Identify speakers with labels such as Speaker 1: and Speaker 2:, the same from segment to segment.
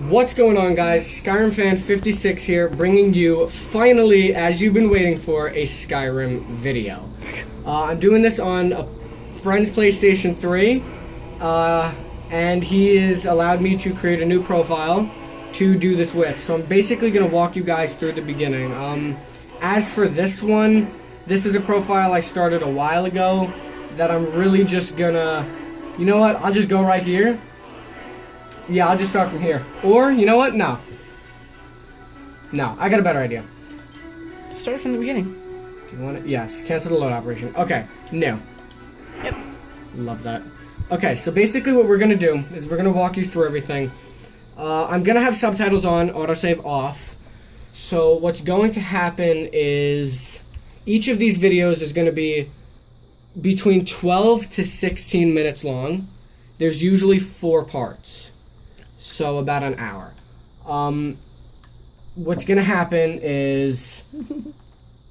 Speaker 1: What's going on, guys? Skyrim fan 56 here, bringing you, finally, as you've been waiting for, a Skyrim video. I'm doing this on a friend's PlayStation 3, and he has allowed me to create a new profile to do this with. So I'm basically going to walk you guys through the beginning. As for this one, this is a profile I started a while ago that I'm really just gonna... You know what? I'll just go right here. Yeah, I'll just start from here. Or, you know what? No. No, I got a better idea.
Speaker 2: Start from the beginning.
Speaker 1: Do you want it? Yes, cancel the load operation. Okay, no.
Speaker 2: Yep.
Speaker 1: Love that. Okay, so basically what we're going to do is we're going to walk you through everything. I'm going to have subtitles on, autosave off. So what's going to happen is each of these videos is going to be between 12 to 16 minutes long. There's usually 4 parts. So about an hour. What's going to happen is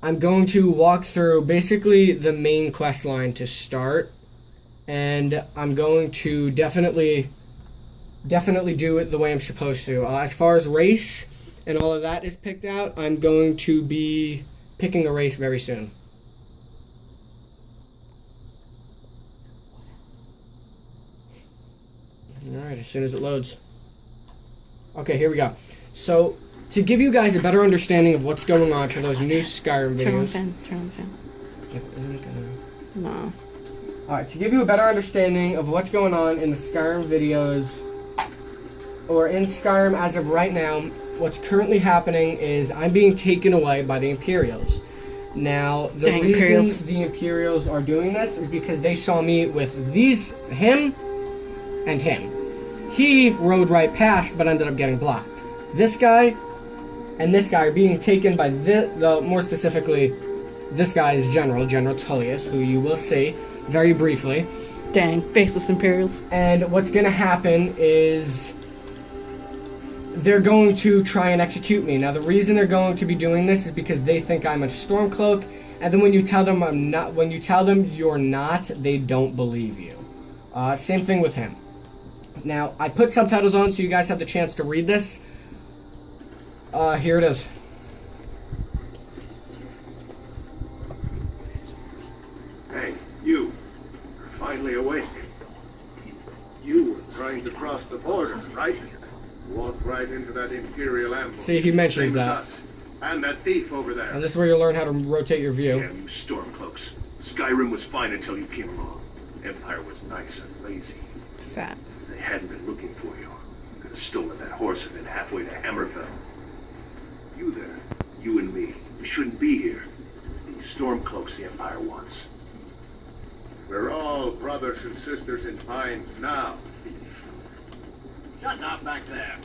Speaker 1: I'm going to walk through basically the main quest line to start, and I'm going to definitely do it the way I'm supposed to. As far as race and all of that is picked out, I'm going to be picking a race very soon. Alright, as soon as it loads. Okay, here we go. So, to give you guys a better understanding of what's going on for those new Skyrim videos...
Speaker 2: Turn on the fan.
Speaker 1: Isn't it gonna...
Speaker 2: No.
Speaker 1: Alright, to give you a better understanding of what's going on in the Skyrim videos, or in Skyrim as of right now, what's currently happening is I'm being taken away by the Imperials. Now, the
Speaker 2: Dang
Speaker 1: reason
Speaker 2: Imperials.
Speaker 1: the Imperials are doing this is because they saw me with him and him. He rode right past, but ended up getting blocked. This guy and this guy are being taken by more specifically, this guy is General Tullius, who you will see very briefly.
Speaker 2: Dang, faceless Imperials.
Speaker 1: And what's going to happen is they're going to try and execute me. Now, the reason they're going to be doing this is because they think I'm a Stormcloak, and then when you tell them I'm not, when you tell them you're not, they don't believe you. Same thing with him. Now, I put subtitles on so you guys have the chance to read this. Here it is.
Speaker 3: Hey, you. You're finally awake. You were trying to cross the border, right? Walked right into that Imperial ambush.
Speaker 1: See, he mentions
Speaker 3: Same as
Speaker 1: that.
Speaker 3: us. And that thief over there.
Speaker 1: And this is where you'll learn how to rotate your view.
Speaker 3: Damn you Stormcloaks. Skyrim was fine until you came along. Empire was nice and lazy.
Speaker 2: Fat.
Speaker 3: If they hadn't been looking for you, could have stolen that horse and been halfway to Hammerfell. You there, you and me, we shouldn't be here. It's these Stormcloaks the Empire wants. We're all brothers and sisters in Pines now, thief. Shut up back there.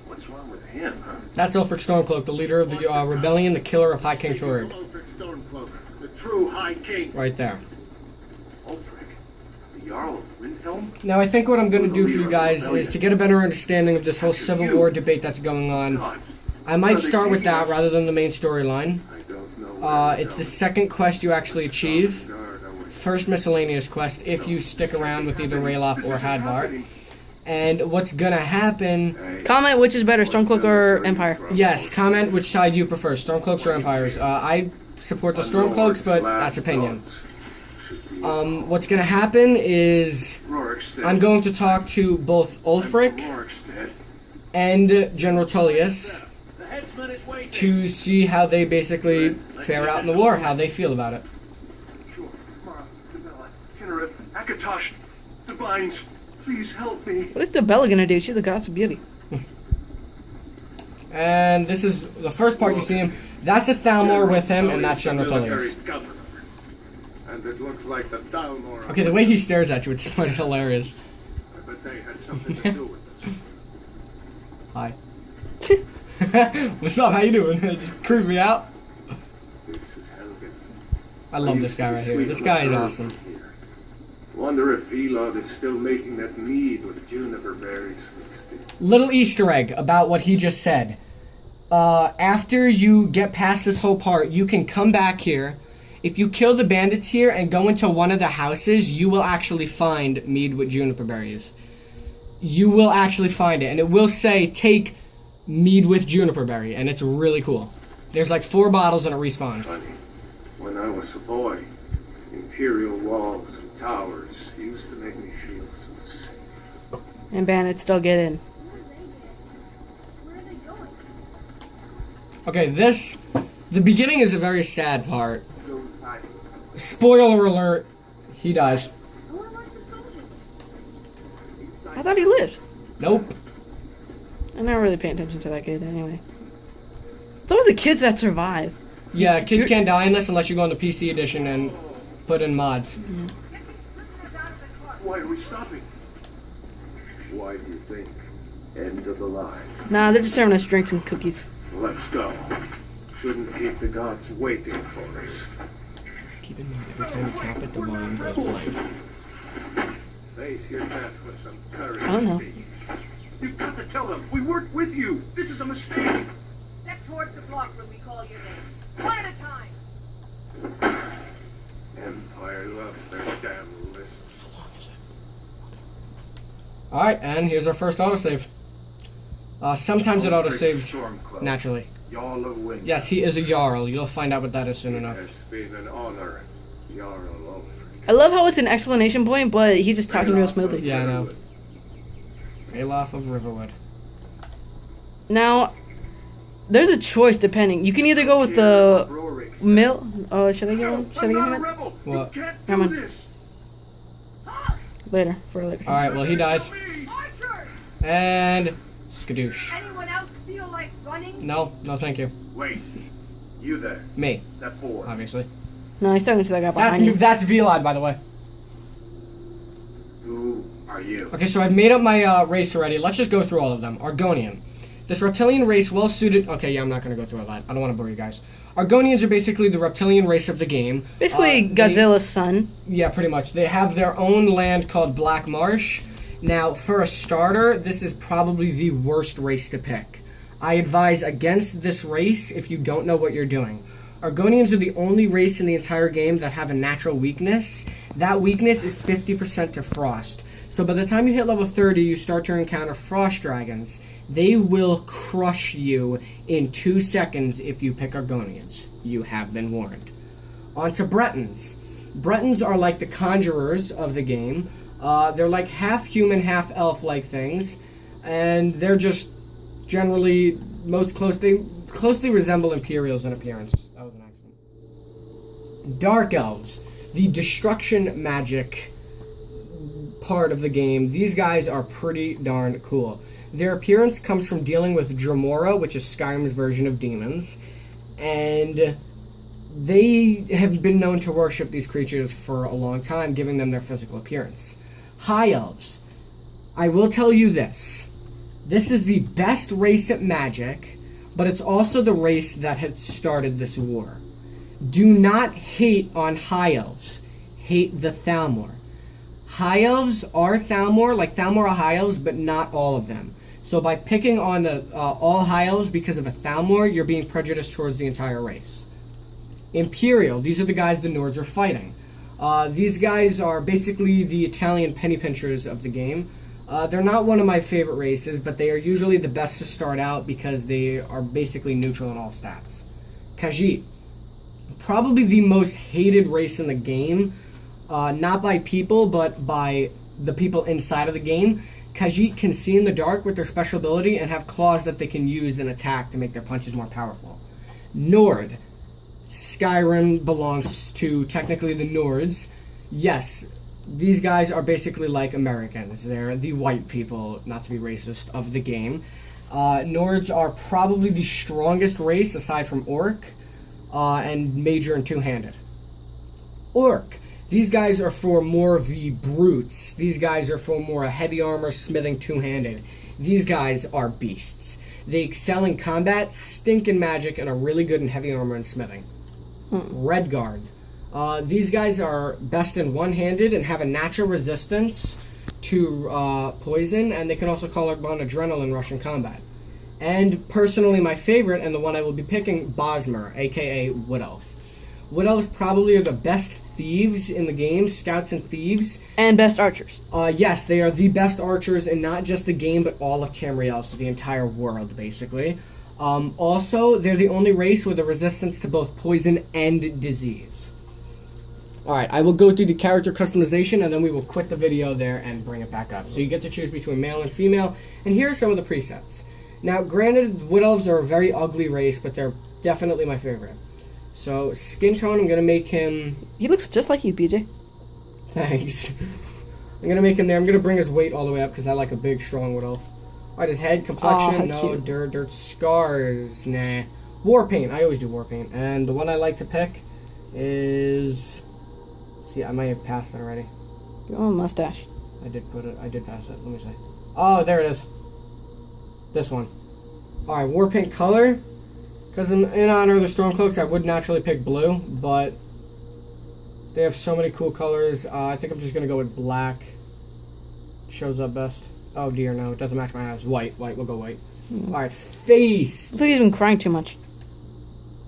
Speaker 3: What's wrong with him, huh?
Speaker 1: That's Ulfric Stormcloak, the leader of the rebellion, the killer of High King Torrid.
Speaker 3: Ulfric Stormcloak, the true High King.
Speaker 1: Right there.
Speaker 3: Ulfric, the Jarl of Windhelm?
Speaker 1: Now, I think what I'm going to do for you guys is to get a better understanding of this whole Civil War debate that's going on.
Speaker 3: Gods.
Speaker 1: I might start with that rather than the main storyline.
Speaker 3: I don't know.
Speaker 1: It's the second quest you actually achieve. First miscellaneous quest if you stick around with either Ralof or Hadvar. And what's gonna happen...
Speaker 2: Comment which is better, Stormcloak or Empire?
Speaker 1: Yes, comment which side you prefer, Stormcloaks or Empires. I support the Stormcloaks, but that's opinion. What's gonna happen is I'm going to talk to both Ulfric and General Tullius to see how they basically fare out in the war, how they feel about it.
Speaker 3: Sure. Mara, Debella, Kinnereth, Akatosh, Divines, please help me.
Speaker 2: What is Debella gonna do? She's a goddess of beauty.
Speaker 1: And this is the first part you see him. That's a Thalmor with him, and that's General Tullius.
Speaker 3: And it looks like the Thalmor.
Speaker 1: Okay, the way he stares at you, it's hilarious.
Speaker 3: I bet they had something to do with this.
Speaker 1: Hi. What's up? How you doing? Just creep me out.
Speaker 3: This is Helgen.
Speaker 1: I love this guy right here. This guy is awesome.
Speaker 3: Wonder if Elod is still making that mead with juniper berries mixed in.
Speaker 1: Little Easter egg about what he just said. After you get past this whole part, you can come back here. If you kill the bandits here and go into one of the houses, you will actually find mead with juniper berries. you will actually find it, and it will say take mead with juniper berry, and it's really cool. There's like 4 bottles and it respawns.
Speaker 3: Funny. When I was a boy, Imperial walls and towers used to make me feel so safe.
Speaker 2: And bandits still get in.
Speaker 4: Where are they going?
Speaker 1: Okay, the beginning is a very sad part.
Speaker 3: Go inside.
Speaker 1: Spoiler alert, he dies.
Speaker 4: I want to watch the soldiers.
Speaker 2: I thought he lived.
Speaker 1: Nope.
Speaker 2: I never really pay attention to that kid anyway. It's always the kids that survive.
Speaker 1: Yeah, kids can't die in this unless you go on the PC edition and put in mods.
Speaker 4: Get these prisoners out of the car.
Speaker 3: Why are we stopping? Why do you think? End of the line.
Speaker 2: Nah, they're just serving us drinks and cookies.
Speaker 3: Let's go. Shouldn't keep the gods waiting for us.
Speaker 1: Keep in mind, every time you tap it, the volume goes blank.
Speaker 3: Face your death with some courage.
Speaker 2: I don't know.
Speaker 3: Steve. You've got to tell them we weren't with you. This is a mistake.
Speaker 4: Step towards the block when we call your name. One at a time.
Speaker 3: Empire loves their damn lists.
Speaker 1: Alright, and here's our first autosave. Sometimes it autosaves
Speaker 3: Stormcloak.
Speaker 1: naturally.
Speaker 3: Jarl of Wind.
Speaker 1: Yes, he is a Jarl. You'll find out what that is soon enough.
Speaker 3: It's been an honor, Jarl Ulfric.
Speaker 2: I love how it's an exclamation point, but he's just talking real smoothly.
Speaker 1: Yeah, I know. Alof of Riverwood.
Speaker 2: Now, there's a choice depending. You can either go with the mill. Oh, should I get one? Should I
Speaker 3: I'm
Speaker 2: get
Speaker 3: not a
Speaker 2: one?
Speaker 3: rebel.
Speaker 1: What?
Speaker 3: You can't
Speaker 2: Come
Speaker 3: do
Speaker 2: on.
Speaker 3: this.
Speaker 2: Later, for later.
Speaker 1: Alright, well, he dies.
Speaker 4: Archers!
Speaker 1: And skadoosh.
Speaker 4: Anyone else feel like running?
Speaker 1: No, thank you.
Speaker 3: Wait. You there.
Speaker 1: Me,
Speaker 3: Step forward.
Speaker 1: obviously.
Speaker 2: No, he's talking to that guy
Speaker 1: That's
Speaker 2: behind you.
Speaker 1: that's Vlad, by the way.
Speaker 3: Who are you?
Speaker 1: Okay, so I've made up my race already. Let's just go through all of them. Argonian. This reptilian race, well suited. Okay, yeah, I'm not gonna go through all that. I don't want to bore you guys. Argonians are basically the reptilian race of the game.
Speaker 2: Basically, Godzilla's son.
Speaker 1: Yeah, pretty much. They have their own land called Black Marsh. Now, for a starter, this is probably the worst race to pick. I advise against this race if you don't know what you're doing. Argonians are the only race in the entire game that have a natural weakness. That weakness is 50% to frost. So by the time you hit level 30, you start to encounter frost dragons. They will crush you in 2 seconds if you pick Argonians. You have been warned. On to Bretons. Bretons are like the conjurers of the game. They're like half human, half elf-like things. And they're just generally they closely resemble Imperials in appearance. That was an accident. Dark Elves. The destruction magic part of the game. These guys are pretty darn cool. Their appearance comes from dealing with Dremora, which is Skyrim's version of demons, and they have been known to worship these creatures for a long time, giving them their physical appearance. High Elves. I will tell you this. This is the best race at magic, but it's also the race that had started this war. Do not hate on High Elves. Hate the Thalmor. High Elves are Thalmor, like Thalmor are High Elves, but not all of them. So by picking on the all High Elves because of a Thalmor, you're being prejudiced towards the entire race. Imperial, these are the guys the Nords are fighting. These guys are basically the Italian penny pinchers of the game. They're not one of my favorite races, but they are usually the best to start out because they are basically neutral in all stats. Khajiit, probably the most hated race in the game, not by people, but by the people inside of the game. Khajiit can see in the dark with their special ability and have claws that they can use and attack to make their punches more powerful. Nord. Skyrim belongs to technically the Nords. Yes, these guys are basically like Americans. They're the white people, not to be racist, of the game. Nords are probably the strongest race aside from Orc, and major and two-handed. Orc. These guys are for more of the brutes. These guys are for more heavy armor, smithing, two-handed. These guys are beasts. They excel in combat, stink in magic, and are really good in heavy armor and smithing. Redguard. These guys are best in one-handed and have a natural resistance to poison, and they can also call upon adrenaline rush in combat. And personally, my favorite, and the one I will be picking, Bosmer, aka Wood Elf. Wood Elves probably are the best thieves in the game, scouts and thieves.
Speaker 2: And best archers.
Speaker 1: Yes, they are the best archers in not just the game, but all of Tamriel, so the entire world, basically. Also, they're the only race with a resistance to both poison and disease. Alright, I will go through the character customization, and then we will quit the video there and bring it back up. So you get to choose between male and female, and here are some of the presets. Now, granted, Wood Elves are a very ugly race, but they're definitely my favorite. So, skin tone, I'm going to make him...
Speaker 2: He looks just like you, PJ.
Speaker 1: Thanks. I'm going to make him there. I'm going to bring his weight all the way up because I like a big, strong Wood Elf. Alright, his head, complexion, no.
Speaker 2: Cute.
Speaker 1: Dirt, scars, nah. War paint, I always do war paint. And the one I like to pick is... See, I might have passed it already.
Speaker 2: Oh, mustache.
Speaker 1: I did pass it. Let me see. Oh, there it is. This one. Alright, war paint color. Because in honor of the Stormcloaks, I would naturally pick blue, but they have so many cool colors. I think I'm just going to go with black. Shows up best. Oh dear, no, it doesn't match my eyes. White, we'll go white. Alright, face.
Speaker 2: Looks like he's been crying too much.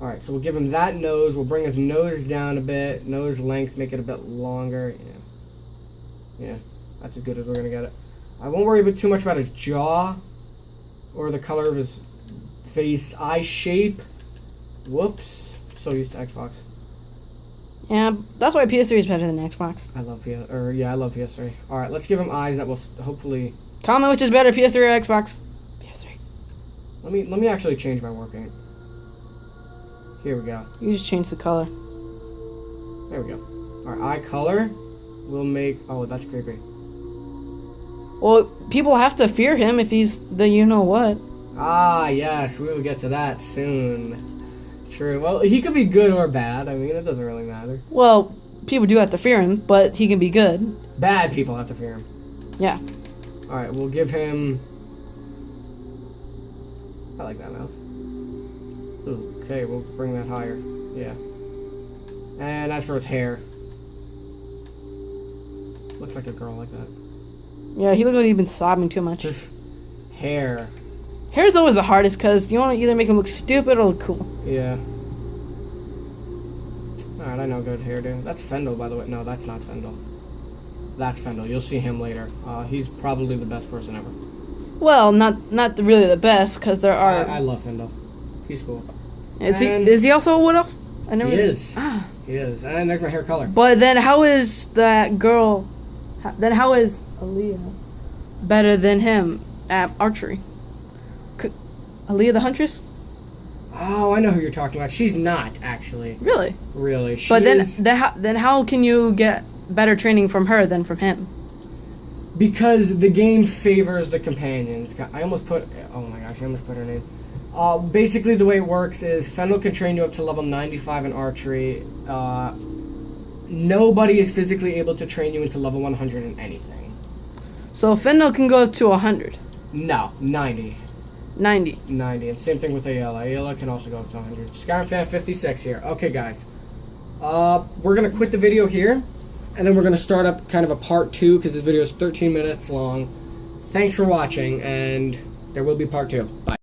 Speaker 1: Alright, so we'll give him that nose. We'll bring his nose down a bit. Nose length, make it a bit longer. Yeah, that's as good as we're going to get it. I won't worry too much about his jaw or the color of his face. Eye shape. Whoops. So used to Xbox.
Speaker 2: Yeah, that's why PS3 is better than Xbox.
Speaker 1: I love PS3. Alright, let's give him eyes that will hopefully...
Speaker 2: Comment which is better, PS3 or Xbox. PS3.
Speaker 1: Let me actually change my war paint. Here we go.
Speaker 2: You just change the color.
Speaker 1: There we go. Alright, eye color. We'll make... Oh, that's creepy.
Speaker 2: Well, people have to fear him if he's the you-know-what.
Speaker 1: Ah, yes. We will get to that soon. True. Well, he could be good or bad. I mean, it doesn't really matter.
Speaker 2: Well, people do have to fear him, but he can be good.
Speaker 1: Bad people have to fear him.
Speaker 2: Yeah.
Speaker 1: Alright, we'll give him... I like that mouse. Okay, we'll bring that higher. Yeah. And as for his hair. Looks like a girl like that.
Speaker 2: Yeah, he looks like he's been sobbing too much.
Speaker 1: Just hair.
Speaker 2: Hair's always the hardest because you want to either make him look stupid or look cool.
Speaker 1: Yeah. Alright, I know good hairdo. That's Fendel, by the way. No, that's not Fendel. That's Fendel. You'll see him later. He's probably the best person ever.
Speaker 2: Well, not really the best because there are...
Speaker 1: I love Fendel. He's cool.
Speaker 2: Is he also a Wood Elf? I never...
Speaker 1: He is.
Speaker 2: Ah.
Speaker 1: He is. And there's my hair color.
Speaker 2: But then how is that girl... Then how is Aaliyah better than him at archery? Aaliyah the Huntress?
Speaker 1: Oh, I know who you're talking about. She's not, actually.
Speaker 2: Really?
Speaker 1: Really.
Speaker 2: But then how can you get better training from her than from him?
Speaker 1: Because the game favors the companions. I almost put... Oh my gosh, I almost put her name. Basically, the way it works is Fendel can train you up to level 95 in archery. Nobody is physically able to train you into level 100 in anything.
Speaker 2: So Fendel can go up to 100?
Speaker 1: No, 90.
Speaker 2: 90.
Speaker 1: 90, and same thing with Ayala. Ayala can also go up to 100. Skyrim Fan 56 here. Okay, guys. We're going to quit the video here, and then we're going to start up kind of a part 2, because this video is 13 minutes long. Thanks for watching, and there will be part 2. Bye.